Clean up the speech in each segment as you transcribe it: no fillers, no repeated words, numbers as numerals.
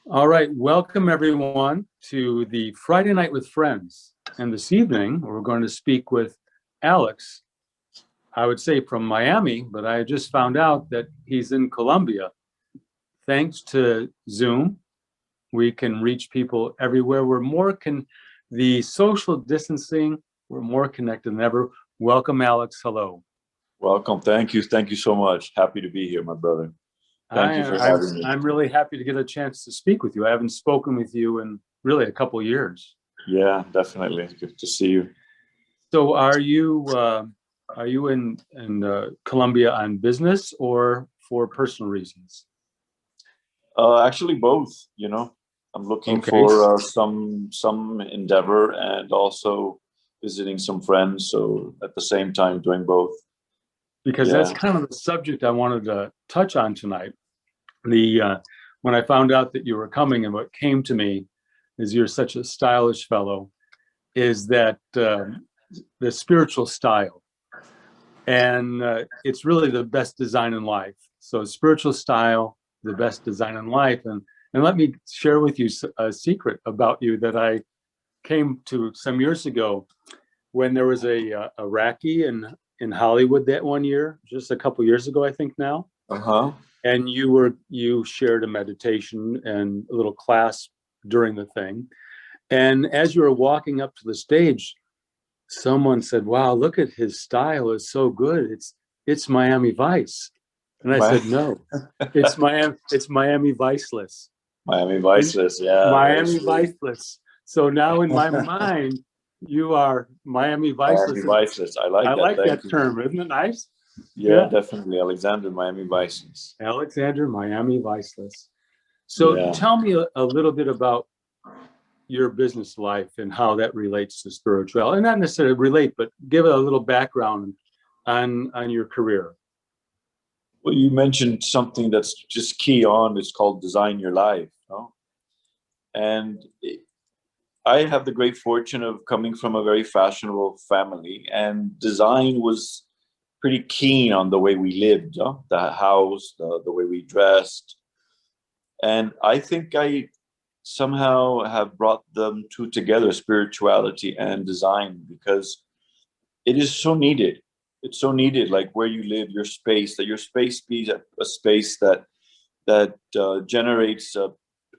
All right, welcome everyone to the Friday Night with Friends. And this evening, we're going to speak with Alex, I would say from Miami, but I just found out that he's in Colombia. Thanks to Zoom, we can reach people everywhere. The social distancing, we're more connected than ever. Welcome, Alex. Hello. Welcome. Thank you. Thank you so much. Happy to be here, my brother. Thank you for having me. I'm really happy to get a chance to speak with you. I haven't spoken with you in really a couple of years. Yeah, definitely. Good to see you. So are you in Colombia on business or for personal reasons? Actually, both. I'm looking Okay, for some endeavor and also visiting some friends. So at the same time, doing both. because that's Yeah. kind of the subject I wanted to touch on tonight. The when I found out that you were coming, and what came to me is you're such a stylish fellow, is that the spiritual style, and it's really the best design in life. So spiritual style, the best design in life, and let me share with you a secret about you that I came to some years ago when there was a Iraqi in Hollywood that one year, just a couple years ago, I think now. Uh-huh. And you shared a meditation and a little class during the thing. And as you were walking up to the stage, someone said, "Wow, look at his style, it's so good. It's Miami Vice." And I My, said, "No, it's Miami Viceless." Miami And Viceless. Yeah, very Miami true. Viceless. So now in my mind, you are Miami Miami Viceless. And Viceless. I I like that. like Thank that you. term. Isn't it nice? Yeah, Yeah. definitely. Alexander, Miami Viceless. Alexander, Miami Viceless. So Yeah. tell me a little bit about your business life and how that relates to spirituality. And not necessarily relate, but give a little background on your career. Well, you mentioned something that's just key on. It's called design your life. No? And I have the great fortune of coming from a very fashionable family, and design was pretty keen on the way we lived, no? The house, the way we dressed. And I think I somehow have brought them two together, spirituality and design, because it is so needed. It's so needed, like where you live, your space, that your space be a space that generates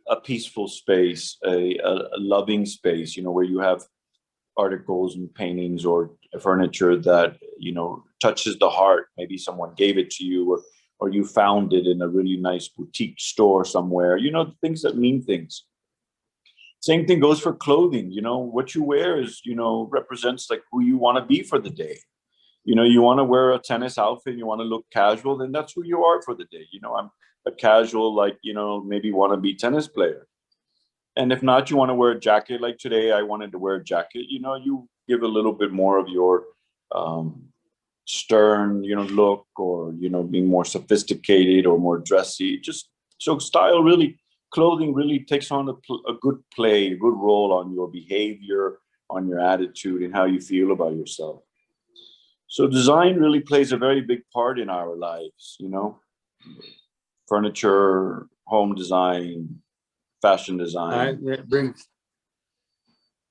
a peaceful space, a loving space, where you have articles and paintings or furniture that, touches the heart. Maybe someone gave it to you, or you found it in a really nice boutique store somewhere, things that mean things. Same thing goes for clothing. What you wear is, represents like who you want to be for the day. You want to wear a tennis outfit, you want to look casual, then that's who you are for the day. I'm a casual, like, maybe want to be tennis player. And if not, you want to wear a jacket. Like today, I wanted to wear a jacket. You give a little bit more of your um, stern, look, or, being more sophisticated or more dressy. Just so style really, clothing really takes on a good play, a good role on your behavior, on your attitude, and how you feel about yourself. So design really plays a very big part in our lives, furniture, home design, fashion design. That brings.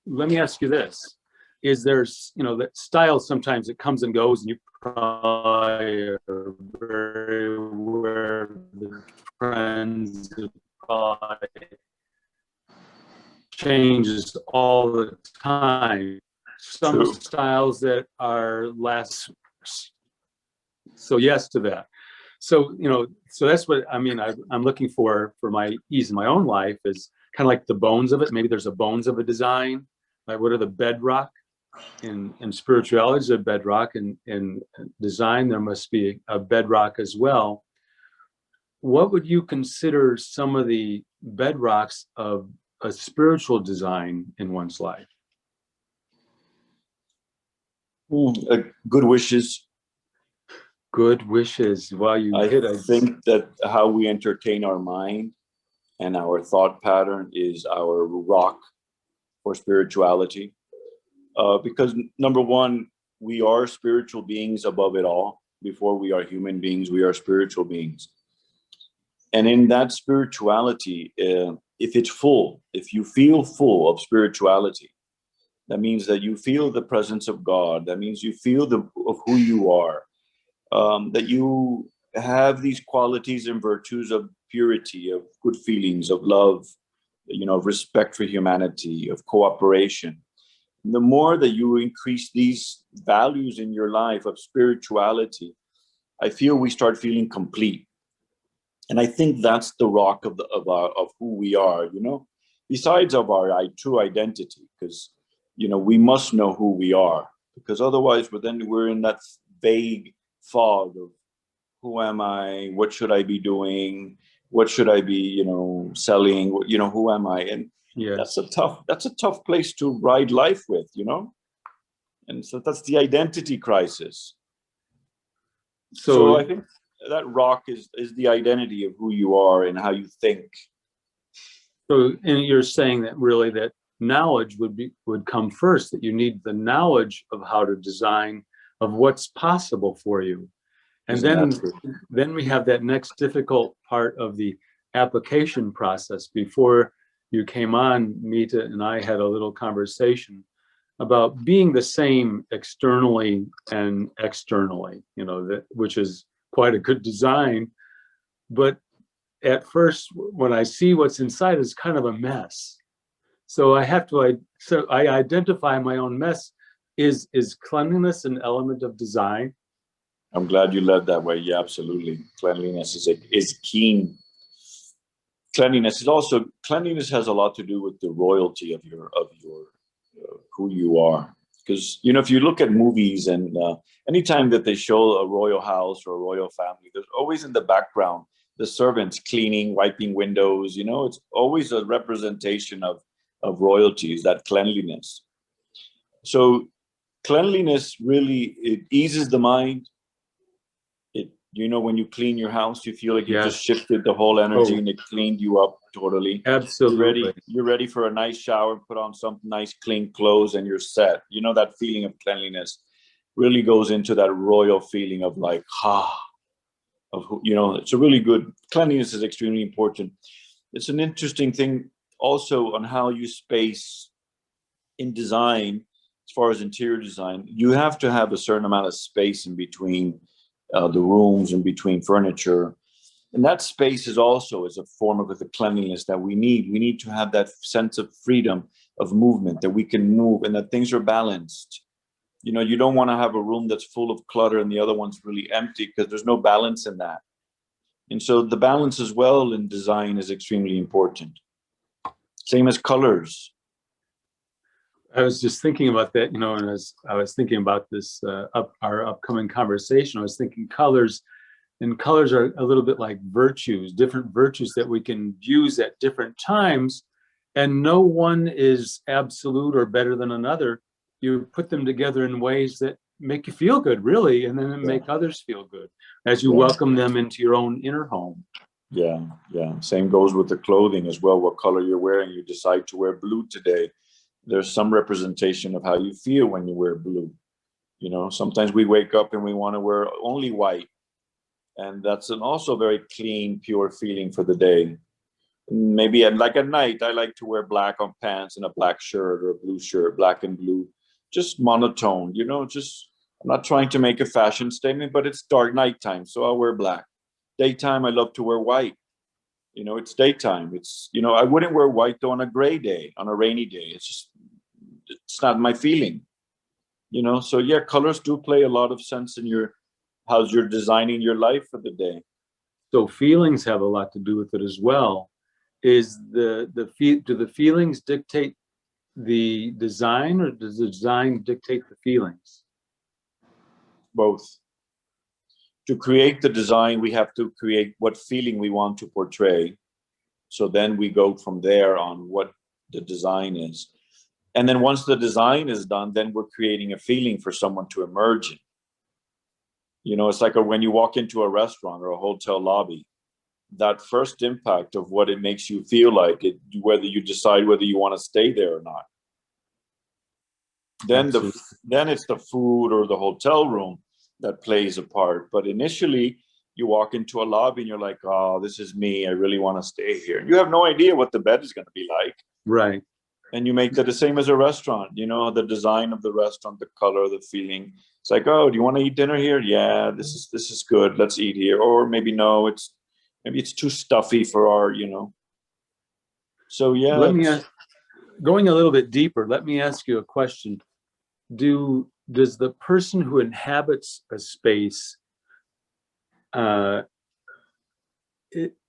Let me ask you this: is there's that style sometimes it comes and goes, and you probably are very aware of the trends. It probably changes all the time. Some True. styles that are less. So yes to that. So that's what I mean. I'm looking for my ease in my own life is kind of like the bones of it. Maybe there's a bones of a design. Like what are the bedrock in spirituality is a bedrock, in design there must be a bedrock as well. What would you consider some of the bedrocks of a spiritual design in one's life? Good wishes. Good wishes. Well, you I hit a. think that how we entertain our mind and our thought pattern is our rock for spirituality. Because number one, we are spiritual beings above it all. Before we are human beings, we are spiritual beings. And in that spirituality, if it's full, if you feel full of spirituality, that means that you feel the presence of God. That means you feel of who you are, that you have these qualities and virtues of purity, of good feelings, of love, of respect for humanity, of cooperation. And the more that you increase these values in your life of spirituality, I feel we start feeling complete. And I think that's the rock of who we are, besides of our true identity, because we must know who we are, because otherwise we're in that vague fog of who am I, what should I be doing, what should I be selling, who am I? And Yes. that's a tough place to ride life with, and so that's the identity crisis. So I think that rock is the identity of who you are and how you think. So, and you're saying that really that knowledge would come first, that you need the knowledge of how to design, of what's possible for you. And then we have that next difficult part of the application process. Before you came on, Mita and I had a little conversation about being the same externally and externally, which is quite a good design. But at first, when I see what's inside, it's kind of a mess. So I identify my own mess. Is cleanliness an element of design? I'm glad you led that way. Yeah, absolutely. Cleanliness is keen. Cleanliness has a lot to do with the royalty of your who you are. Because if you look at movies and anytime that they show a royal house or a royal family, there's always in the background the servants cleaning, wiping windows. It's always a representation of royalties, that cleanliness. So cleanliness really, it eases the mind. When you clean your house, you feel like you just shifted the whole energy and it cleaned you up totally. Absolutely. You're ready for a nice shower, put on some nice clean clothes, and you're set. That feeling of cleanliness really goes into that royal feeling of like, it's a really good, cleanliness is extremely important. It's an interesting thing also on how you space in design, as far as interior design. You have to have a certain amount of space in between the rooms and between furniture. And that space is a form of the cleanliness that we need. We need to have that sense of freedom of movement, that we can move and that things are balanced. You don't want to have a room that's full of clutter and the other one's really empty, because there's no balance in that. And so the balance as well in design is extremely important. Same as colors. I was just thinking about that, and as I was thinking about this, our upcoming conversation, I was thinking colors, and colors are a little bit like virtues, different virtues that we can use at different times, and no one is absolute or better than another. You put them together in ways that make you feel good, really, and then make others feel good as you welcome them into your own inner home. Yeah. Same goes with the clothing as well. What color you're wearing, you decide to wear blue today. There's some representation of how you feel when you wear blue. Sometimes we wake up and we want to wear only white. And that's also very clean, pure feeling for the day. Maybe at night, I like to wear black on pants and a black shirt or a blue shirt, black and blue, just monotone, I'm not trying to make a fashion statement, but it's dark nighttime, so I'll wear black. Daytime, I love to wear white. It's daytime. I wouldn't wear white though on a gray day, on a rainy day. It's not my feeling, So yeah, colors do play a lot of sense in how you're designing your life for the day. So feelings have a lot to do with it as well. Do the feelings dictate the design, or does the design dictate the feelings? Both. To create the design, we have to create what feeling we want to portray. So then we go from there on what the design is. And then once the design is done, then we're creating a feeling for someone to emerge in. It's like when you walk into a restaurant or a hotel lobby, that first impact of what it makes you feel like, whether you decide whether you want to stay there or not. Then then it's the food or the hotel room that plays a part. But initially, You walk into a lobby and you're like, oh, this is me. I really want to stay here. You have no idea what the bed is going to be like. Right. And you make that the same as a restaurant, the design of the restaurant, the color, the feeling. It's like, oh, do you want to eat dinner here? Yeah, this is good. Let's eat here. Or maybe no, maybe it's too stuffy for our. So yeah, Let me ask, going a little bit deeper, let me ask you a question. Does the person who inhabits a space, does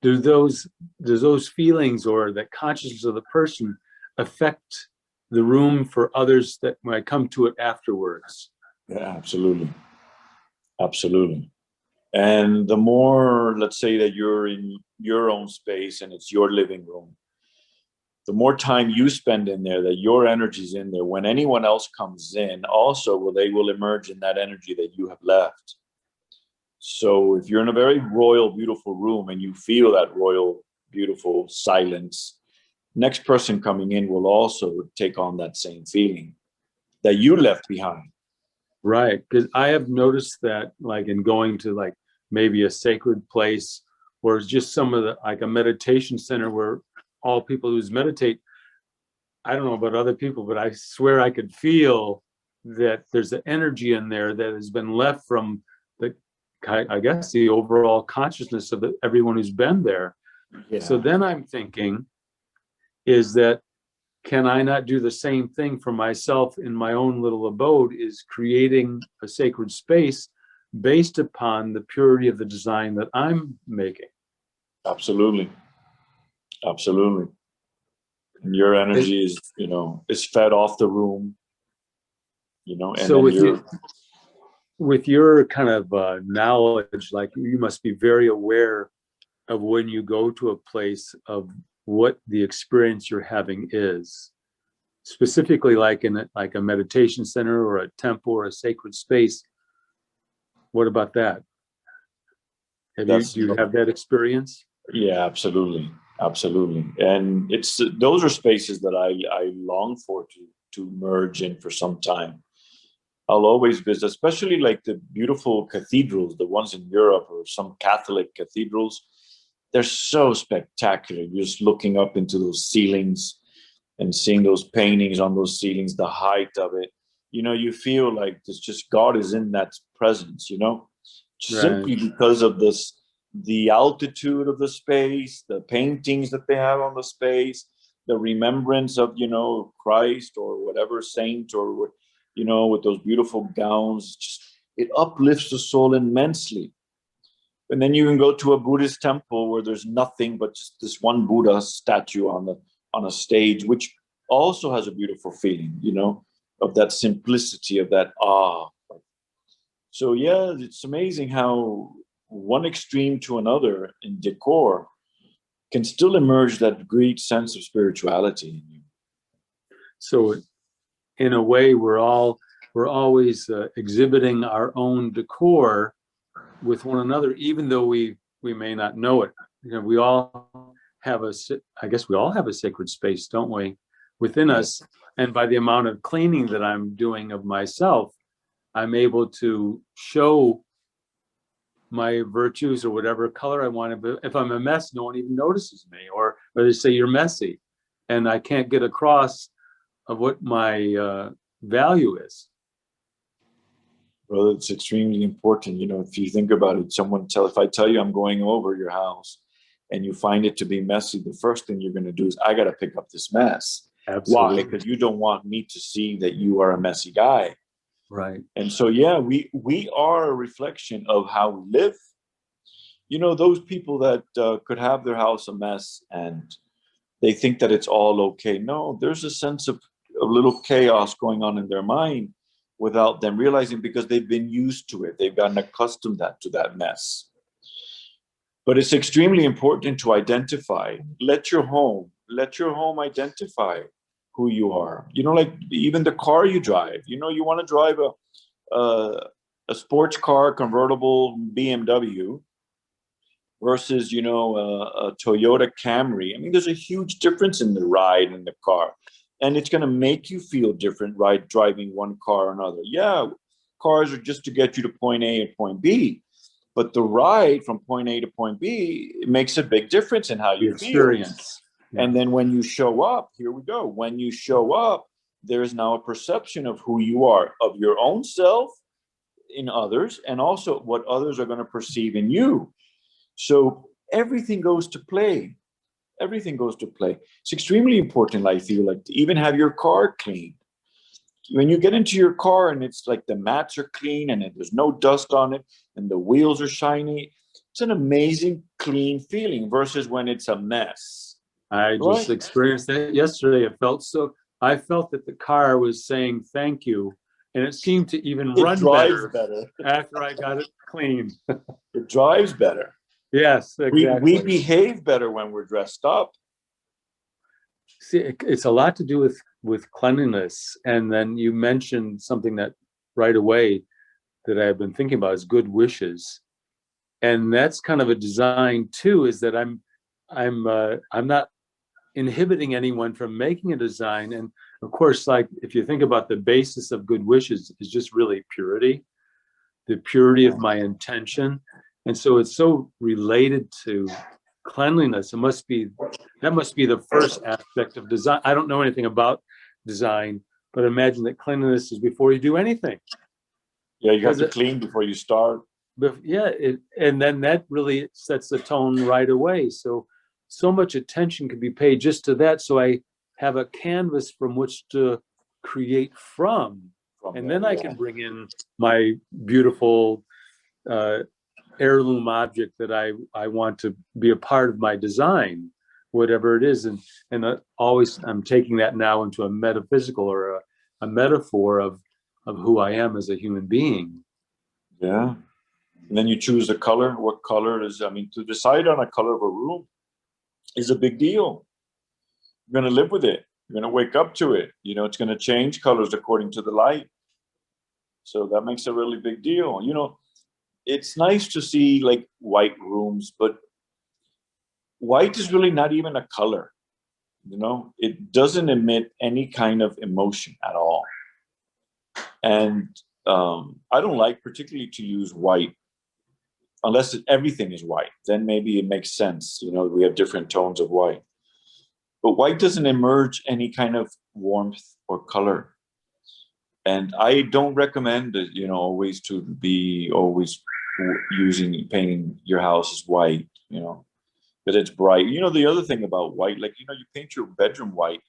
those feelings or that consciousness of the person affect the room for others that might come to it afterwards? yeah, absolutely. Absolutely. And the more, let's say that you're in your own space and it's your living room, the more time you spend in there, that your energy's in there, when anyone else comes in, also, they will emerge in that energy that you have left. So if you're in a very royal, beautiful room and you feel that royal, beautiful silence, next person coming in will also take on that same feeling that you left behind. Right, because I have noticed that, like in going to like maybe a sacred place, or it's just some of the, like a meditation center where all people who meditate, I don't know about other people, but I swear I could feel that there's an energy in there that has been left from the, I guess, the overall consciousness of everyone who's been there. Yeah. So then I'm thinking, is that, can I not do the same thing for myself in my own little abode, is creating a sacred space based upon the purity of the design that I'm making? Absolutely. Absolutely. And your energy is fed off the room, and so then with your kind of knowledge, like you must be very aware of when you go to a place of what the experience you're having is. Specifically, like in like a meditation center or a temple or a sacred space. What about that? Do you have that experience? Yeah, absolutely. Absolutely. And those are spaces that I long for to merge in for some time. I'll always visit, especially like the beautiful cathedrals, the ones in Europe or some Catholic cathedrals. They're so spectacular. You're just looking up into those ceilings and seeing those paintings on those ceilings, the height of it. You feel like it's just God is in that presence, Right. simply because of the altitude of the space, the paintings that they have on the space, the remembrance of, Christ or whatever saint, or, with those beautiful gowns. It uplifts the soul immensely. And then you can go to a Buddhist temple where there's nothing but just this one Buddha statue on a stage, which also has a beautiful feeling, of that simplicity, of that awe. So yeah, it's amazing how one extreme to another in decor can still emerge that great sense of spirituality in you. So in a way, we're always exhibiting our own decor with one another, even though we may not know it. We all have I guess we all have a sacred space, don't we, within us? And by the amount of cleaning that I'm doing of myself, I'm able to show my virtues or whatever color I want to. If I'm a mess, no one even notices me, or they say you're messy, and I can't get across of what my value is. Well, it's extremely important. If you think about it, if I tell you I'm going over your house and you find it to be messy, the first thing you're going to do is, I got to pick up this mess. Absolutely. Why? Because you don't want me to see that you are a messy guy. Right. And so, yeah, we are a reflection of how we live. Those people that could have their house a mess and they think that it's all okay. No, there's a sense of a little chaos going on in their mind without them realizing, because they've been used to it. They've gotten accustomed to that mess. But it's extremely important to identify. Let your home identify who you are. Like even the car you drive. You want to drive a sports car, convertible BMW, versus a Toyota Camry. I mean, there's a huge difference in the ride in the car, and it's going to make you feel different, right? Driving one car or another. Yeah, cars are just to get you to point A and point B, But the ride from point A to point B, it makes a big difference in how The you feel. experience. Yeah. And then when you show up, here we go. When you show up, there is now a perception of who you are, of your own self in others, and also what others are going to perceive in you. So everything goes to play. Everything goes to play. It's extremely important, I feel like, to even have your car clean. When you get into your car and it's like the mats are clean and there's no dust on it and the wheels are shiny, it's an amazing clean feeling versus when it's a mess. I just experienced that yesterday. I felt that the car was saying thank you, and it seemed to even run better after I got it cleaned. It drives better. Yes, exactly. We behave better when we're dressed up. See, it's a lot to do with cleanliness. And then you mentioned something that right away that I've been thinking about is good wishes. And that's kind of a design too, is that I'm not inhibiting anyone from making a design. And of course, like if you think about the basis of good wishes is just really purity, the purity of my intention. And so it's so related to cleanliness. That must be the first aspect of design. I don't know anything about design, but imagine that cleanliness is before you do anything. Yeah, you have to clean before you start. But yeah, and then that really sets the tone right away. So much attention can be paid just to that. So I have a canvas from which to create from, and then I can bring in my beautiful heirloom object that I want to be a part of my design, whatever it is. And always I'm taking that now into a metaphysical or a metaphor of who I am as a human being. Yeah. And then you choose the color. What color is, I mean, to decide on a color of a room is a big deal. You're going to live with it. You're going to wake up to it. You know, it's going to change colors according to the light. So that makes a really big deal. You know, it's nice to see like white rooms, but white is really not even a color. You know, it doesn't emit any kind of emotion at all. And I don't like particularly to use white unless everything is white. Then maybe it makes sense. You know, we have different tones of white. But white doesn't emerge any kind of warmth or color. And I don't recommend it, you know, always to be always painting your house as white, you know, because it's bright. You know, the other thing about white, like, you know, you paint your bedroom white.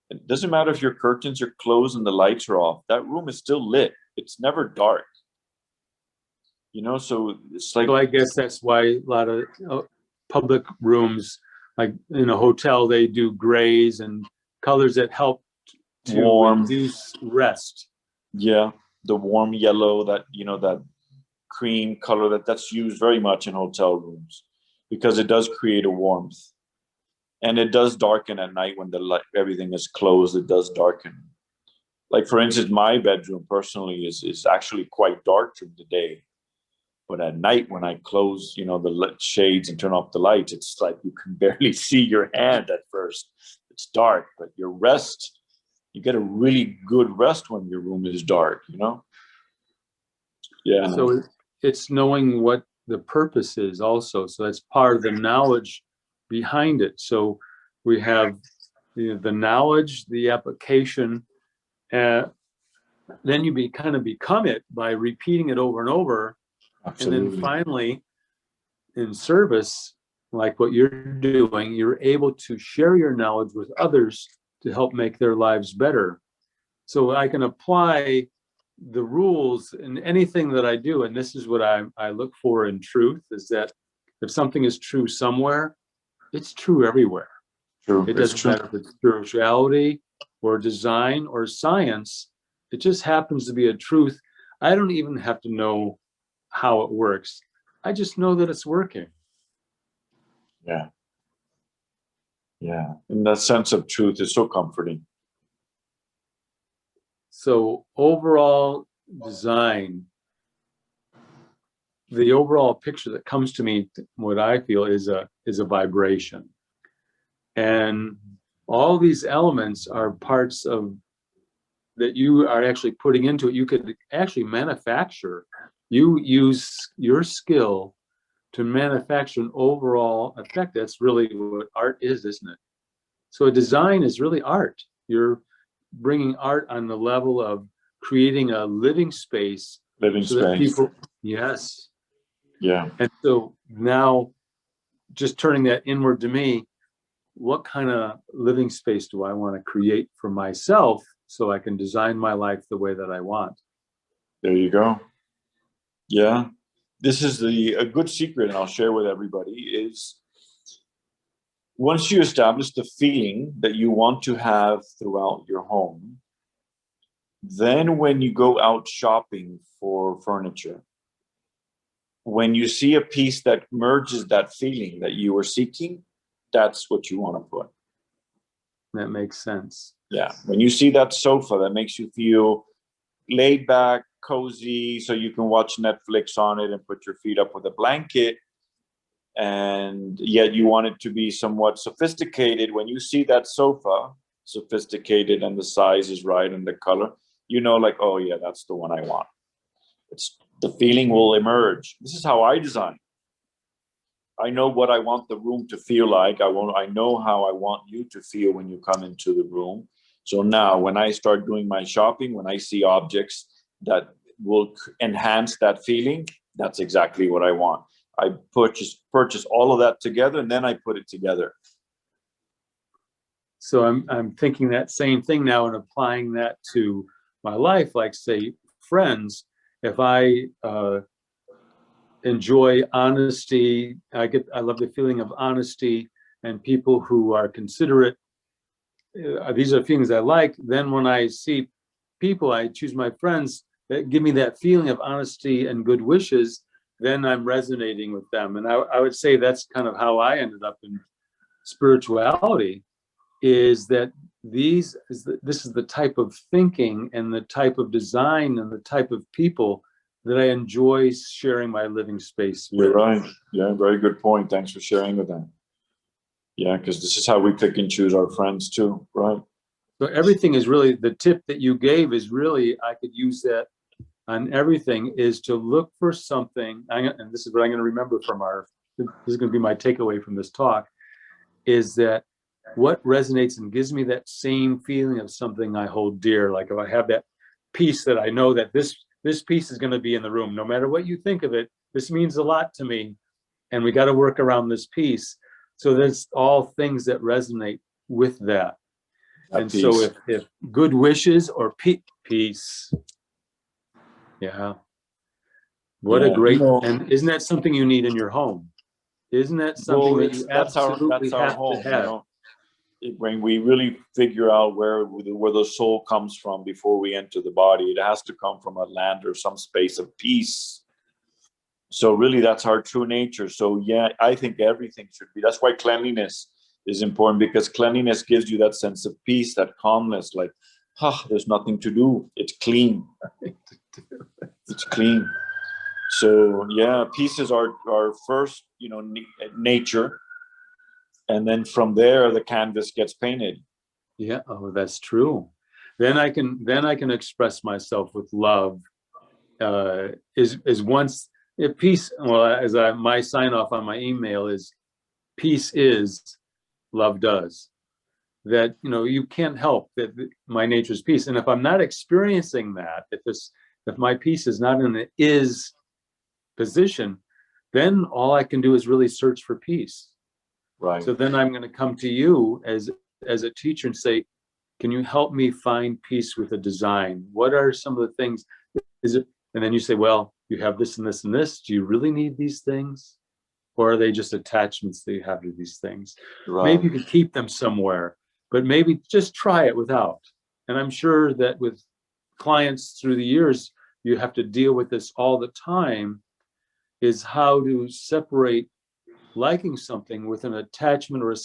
It doesn't matter if your curtains are closed and the lights are off. That room is still lit. It's never dark. You know, so it's like. So I guess that's why a lot of public rooms, like in a hotel, they do grays and colors that help to induce rest. Yeah, the warm yellow, that, you know, that cream color that's used very much in hotel rooms because it does create a warmth. And it does darken at night when the light, everything is closed. It does darken. Like, for instance, my bedroom personally is actually quite dark during the day. But at night, when I close, you know, the shades and turn off the lights, it's like you can barely see your hand at first. It's dark, but your rest, you get a really good rest when your room is dark, you know? Yeah. So it's knowing what the purpose is also. So that's part of the knowledge behind it. So we have the knowledge, the application, then you kind of become it by repeating it over and over. Absolutely. And then finally, in service, like what you're doing, you're able to share your knowledge with others to help make their lives better. So I can apply the rules in anything that I do. And this is what I look for in truth, is that if something is true somewhere, it's true everywhere. True. It doesn't matter if it's spirituality or design or science. It just happens to be a truth. I don't even have to know how it works. I just know that it's working. Yeah. Yeah. And that sense of truth is so comforting. So overall design, the overall picture that comes to me, what I feel is a vibration. And all these elements are parts of that you are actually putting into it. You could actually manufacture. You use your skill to manufacture an overall effect. That's really what art is, isn't it? So a design is really art. You're bringing art on the level of creating a living space Living so that space. people, yes. Yeah. And so now just turning that inward to me, what kind of living space do I want to create for myself so I can design my life the way that I want? There you go. Yeah. This is a good secret, and I'll share with everybody, is once you establish the feeling that you want to have throughout your home, then when you go out shopping for furniture, when you see a piece that merges that feeling that you were seeking, that's what you want to put. That makes sense. Yeah. When you see that sofa that makes you feel laid back, cozy, so you can watch Netflix on it and put your feet up with a blanket, and yet you want it to be somewhat sophisticated. When you see that sofa, sophisticated, and the size is right and the color, you know, like, oh yeah, that's the one I want. It's the feeling will emerge. This is how I design. I know what I want the room to feel like. I know how I want you to feel when you come into the room. So now when I start doing my shopping, when I see objects that will enhance that feeling, that's exactly what I want. I purchase all of that together, and then I put it together. So I'm thinking that same thing now and applying that to my life, like say Friends. If I enjoy honesty, I love the feeling of honesty and people who are considerate. These are feelings I like. Then when I see people, I choose my friends that give me that feeling of honesty and good wishes. Then I'm resonating with them. And I would say that's kind of how I ended up in spirituality, is that this is the type of thinking and the type of design and the type of people that I enjoy sharing my living space with. You're right. Yeah, very good point. Thanks for sharing with that. Yeah, because this is how we pick and choose our friends too, right? So everything is really, the tip that you gave is really, I could use that on everything, is to look for something, and this is what I'm going to remember from this is going to be my takeaway from this talk, is that what resonates and gives me that same feeling of something I hold dear. Like if I have that piece that I know that this piece is going to be in the room, no matter what you think of it, this means a lot to me, and we got to work around this piece. So there's all things that resonate with that. And piece. So if good wishes or peace, yeah. What a great, and isn't that something you need in your home? Isn't that something that you absolutely that's our have home, to have? you know? When we really figure out where the soul comes from before we enter the body, it has to come from a land or some space of peace. So really, that's our true nature. So yeah, I think everything should be. That's why cleanliness is important, because cleanliness gives you that sense of peace, that calmness. Like, there's nothing to do. It's clean. It's clean. So yeah, peace is our first, nature, and then from there the canvas gets painted. Yeah, oh, that's true. Then I can express myself with love. Is once peace. Well, my sign off on my email is, peace is, love does. That you can't help that my nature is peace, and if I'm not experiencing that, if my peace is not in the is position, then all I can do is really search for peace. Right. So then I'm going to come to you as a teacher and say, can you help me find peace with a design? What are some of the things? And then you say, well, you have this and this and this. Do you really need these things? Or are they just attachments that you have to these things? Right. Maybe you can keep them somewhere, but maybe just try it without. And I'm sure that with clients through the years, you have to deal with this all the time, is how to separate liking something with an attachment or a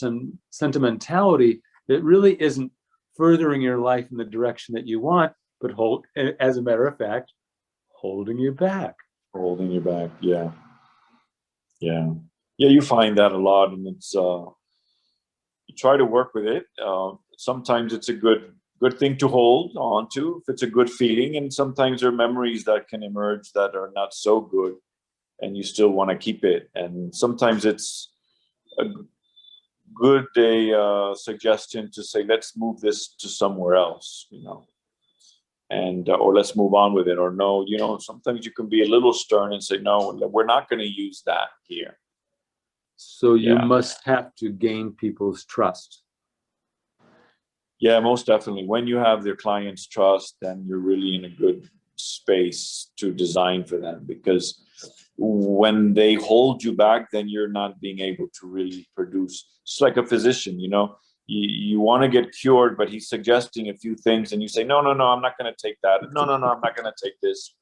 sentimentality that really isn't furthering your life in the direction that you want, but as a matter of fact, holding you back. Holding you back, yeah. Yeah. Yeah, you find that a lot, and it's you try to work with it. Sometimes it's a good thing to hold on to if it's a good feeling, and sometimes there are memories that can emerge that are not so good. and you still want to keep it. And sometimes it's a good suggestion to say, let's move this to somewhere else, and or let's move on with it. Or no, sometimes you can be a little stern and say, no, we're not going to use that here. So you must have to gain people's trust. Yeah, most definitely. When you have their client's trust, then you're really in a good space to design for them, because when they hold you back, then you're not being able to really produce. It's like a physician, you want to get cured, but he's suggesting a few things, and you say, no, I'm not going to take that. No, I'm not going to take this.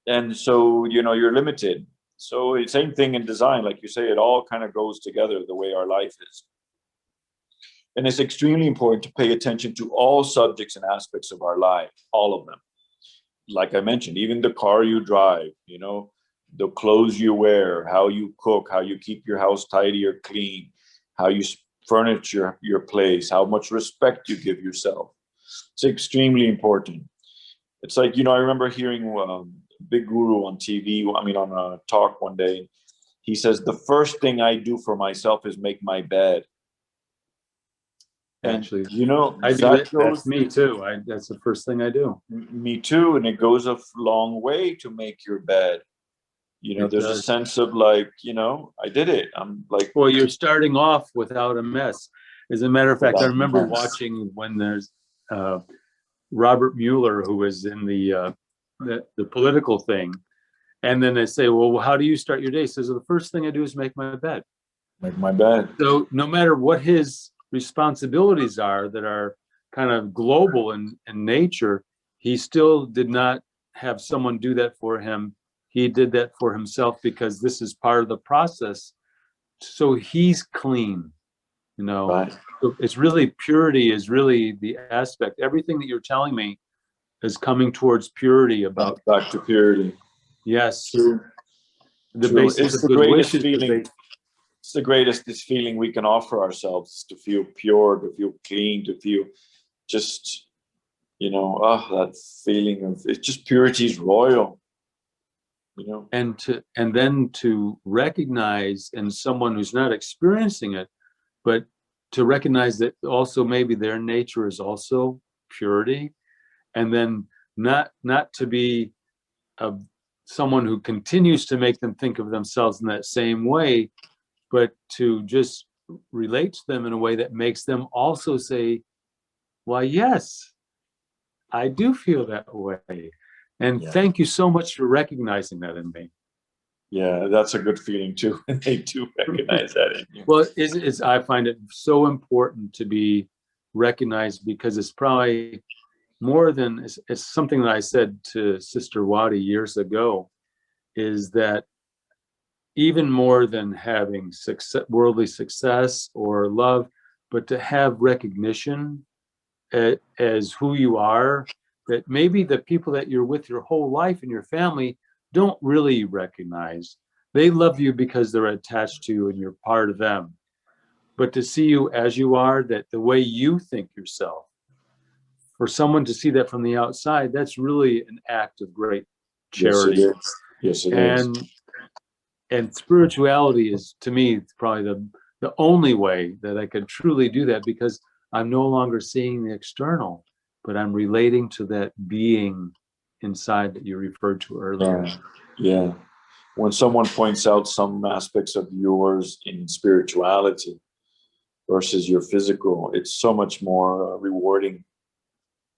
And so, you're limited. So it's same thing in design. Like you say, it all kind of goes together the way our life is. And it's extremely important to pay attention to all subjects and aspects of our life, all of them. Like I mentioned, even the car you drive, the clothes you wear, how you cook, how you keep your house tidy or clean, how you furnish your place, how much respect you give yourself. It's extremely important. It's like, I remember hearing Big Guru on TV, on a talk one day. He says, the first thing I do for myself is make my bed. And, actually, I do that. That's me too. That's the first thing I do. Me too. And it goes a long way to make your bed. There's a sense of like, I did it. I'm like, well, you're starting off without a mess. As a matter of fact, I remember watching when there's Robert Mueller, who was in the political thing. And then they say, well, how do you start your day? He says, well, the first thing I do is make my bed. Make my bed. So no matter what his responsibilities are that are kind of global in nature, he still did not have someone do that for him. He did that for himself, because this is part of the process. So he's clean, Right. So it's really, purity is really the aspect. Everything that you're telling me is coming towards purity. About back to purity. Yes. True. The basis of good wishes. It's the greatest feeling we can offer ourselves, to feel pure, to feel clean, to feel just, that feeling of, it's just, purity is royal, And then to recognize in someone who's not experiencing it, but to recognize that also maybe their nature is also purity, and then not to be someone who continues to make them think of themselves in that same way, but to just relate to them in a way that makes them also say, well, yes, I do feel that way. And thank you so much for recognizing that in me. Yeah, that's a good feeling too. They do recognize that in you. Well, I find it so important to be recognized, because it's probably more than, it's something that I said to Sister Wadi years ago, is that even more than having worldly success or love, but to have recognition as who you are, that maybe the people that you're with your whole life and your family don't really recognize. They love you because they're attached to you and you're part of them. But to see you as you are, that the way you think yourself, for someone to see that from the outside, that's really an act of great charity. Yes, it is. And spirituality is, to me, probably the only way that I could truly do that, because I'm no longer seeing the external, but I'm relating to that being inside that you referred to earlier. Yeah. When someone points out some aspects of yours in spirituality versus your physical, it's so much more rewarding,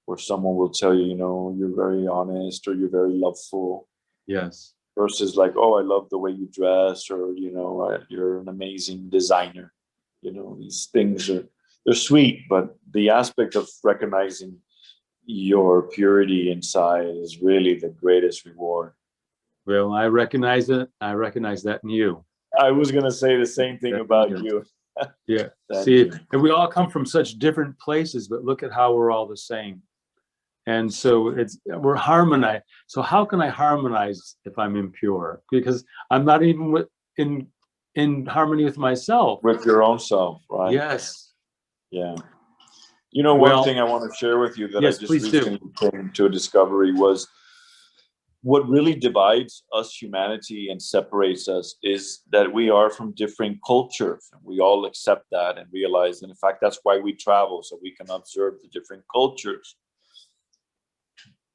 where someone will tell you, you're very honest, or you're very loveful. Yes. Versus like, oh, I love the way you dress, or, you're an amazing designer. These things they're sweet, but the aspect of recognizing your purity inside is really the greatest reward. Well, I recognize it. I recognize that in you. I was going to say the same thing about you. Yeah. See, and we all come from such different places, but look at how we're all the same. And so we're harmonized. So how can I harmonize if I'm impure? Because I'm not even in harmony with myself. With your own self, right? Yes. Yeah. One thing I want to share with you that I just recently came to a discovery was, what really divides us, humanity, and separates us is that we are from different cultures. We all accept that and realize, and in fact, that's why we travel, so we can observe the different cultures.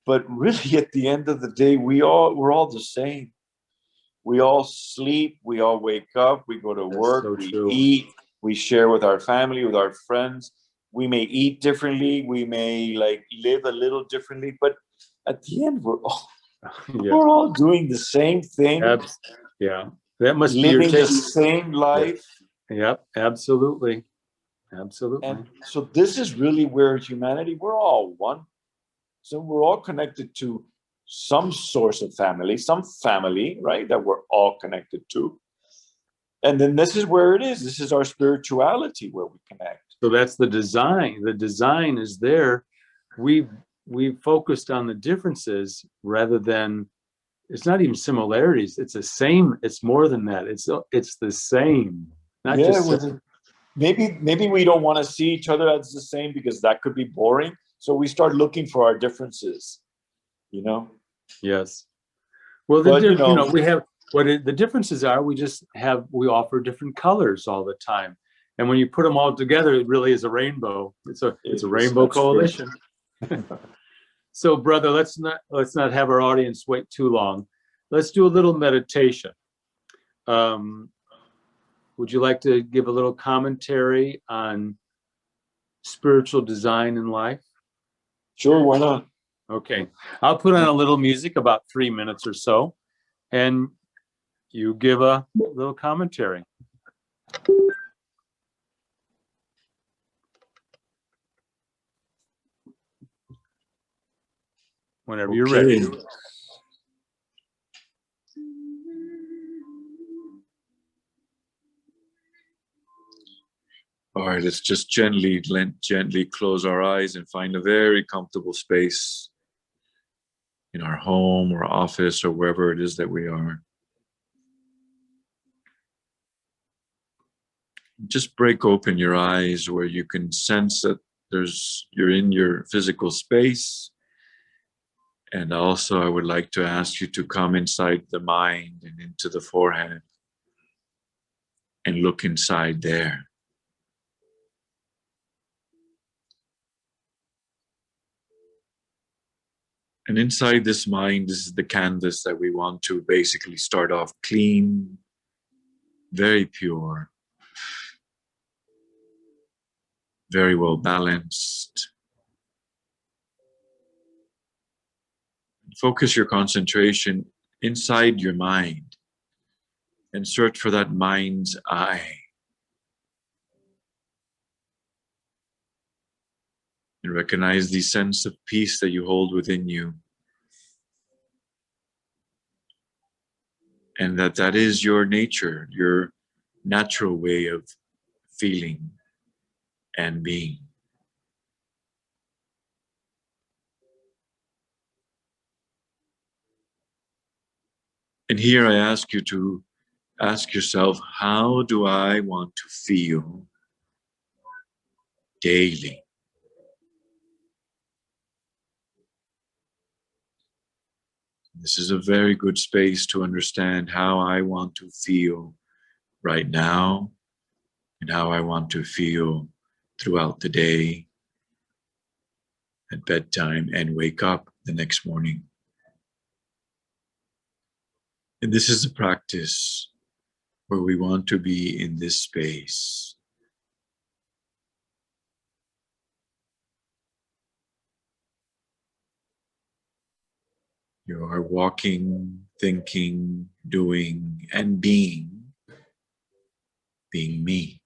But really, at the end of the day, we're all the same. We all sleep, we all wake up, we go to work, so we true. eat, we share with our family, with our friends. We may eat differently, we may like live a little differently, but at the end, we're all doing the same thing. Yeah, that must be living the same life. Yep, absolutely. Absolutely. And so this is really where humanity, we're all one. So we're all connected to some source of family, some family, right, that we're all connected to. And then this is where it is. This is our spirituality where we connect. So that's the design. The design is there. We've focused on the differences rather than, it's not even similarities. It's the same. It's more than that. It's the same. Not just maybe we don't want to see each other as the same because that could be boring. So we start looking for our differences, you know? Yes. Well, we have the differences are we offer different colors all the time. And when you put them all together, it really is a rainbow. It's a rainbow coalition. So, brother, let's not have our audience wait too long. Let's do a little meditation. Would you like to give a little commentary on spiritual design in life? Sure, why not? Okay, I'll put on a little music, about 3 minutes or so, and you give a little commentary. Whenever you're ready. All right, let's just gently close our eyes and find a very comfortable space in our home or office or wherever it is that we are. Just break open your eyes where you can sense that you're in your physical space. And also, I would like to ask you to come inside the mind and into the forehead and look inside there. And inside this mind, this is the canvas that we want to basically start off clean, very pure, very well balanced. Focus your concentration inside your mind and search for that mind's eye. And recognize the sense of peace that you hold within you. And that is your nature, your natural way of feeling and being. And here I ask you to ask yourself, how do I want to feel daily? This is a very good space to understand how I want to feel right now and how I want to feel throughout the day, at bedtime, and wake up the next morning. And this is a practice where we want to be in this space. You are walking, thinking, doing, and being me,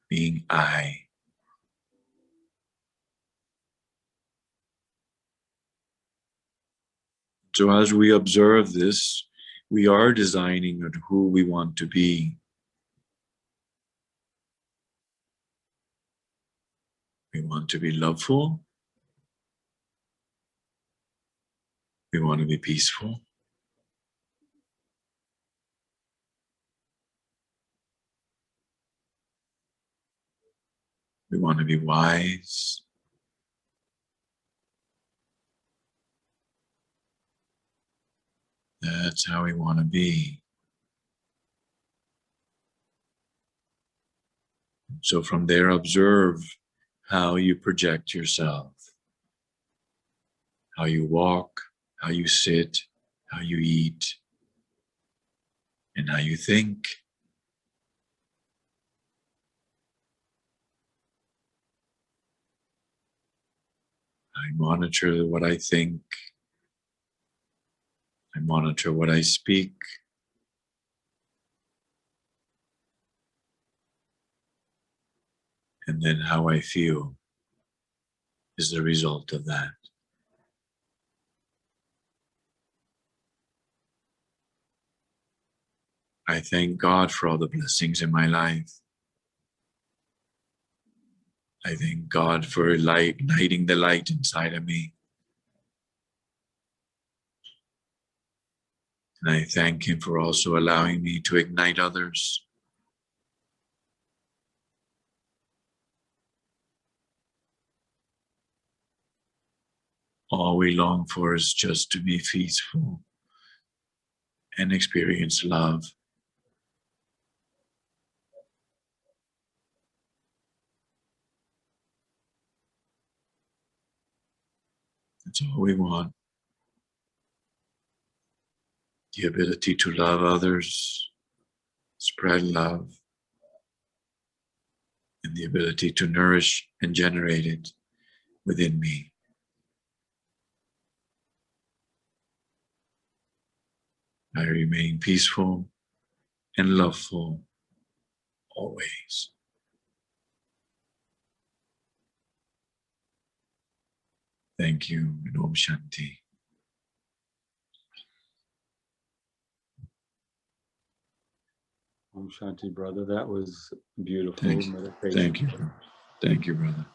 being I. So as we observe this, we are designing who we want to be. We want to be loveful. We want to be peaceful. We want to be wise. That's how we want to be. So from there, observe how you project yourself, how you walk, how you sit, how you eat, and how you think. I monitor what I think. I monitor what I speak. And then how I feel is the result of that. I thank God for all the blessings in my life. I thank God for igniting the light inside of me. And I thank Him for also allowing me to ignite others. All we long for is just to be peaceful and experience love. That's all we want. The ability to love others, spread love, and the ability to nourish and generate it within me. I remain peaceful and loveful always. Thank you, and Om Shanti. Om Shanti, brother. That was beautiful meditation. Thank you. Thank you, brother.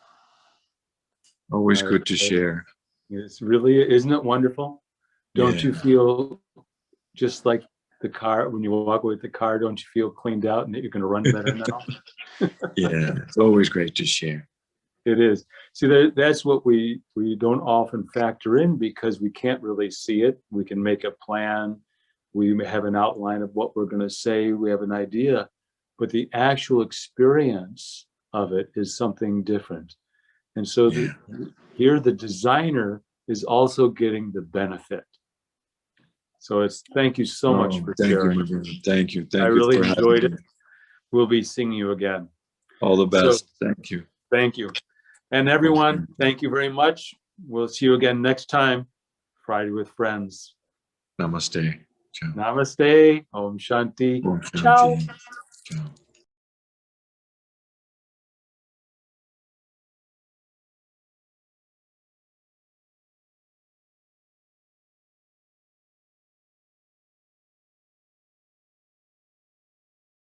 Always good to share. It's really, isn't it wonderful? Don't you feel just like the car, when you walk away with the car, don't you feel cleaned out and that you're going to run better now? Yeah, it's always great to share. It is. See, that's what we don't often factor in because we can't really see it. We can make a plan. We have an outline of what we're going to say. We have an idea, but the actual experience of it is something different. And so here the designer is also getting the benefit. So thank you so much for sharing. Thank you. I really enjoyed it. We'll be seeing you again. All the best. Thank you. Thank you. And everyone, thank you very much. We'll see you again next time, Friday with Friends. Namaste. Ciao. Namaste. Om Shanti. Om Shanti. Ciao. Ciao.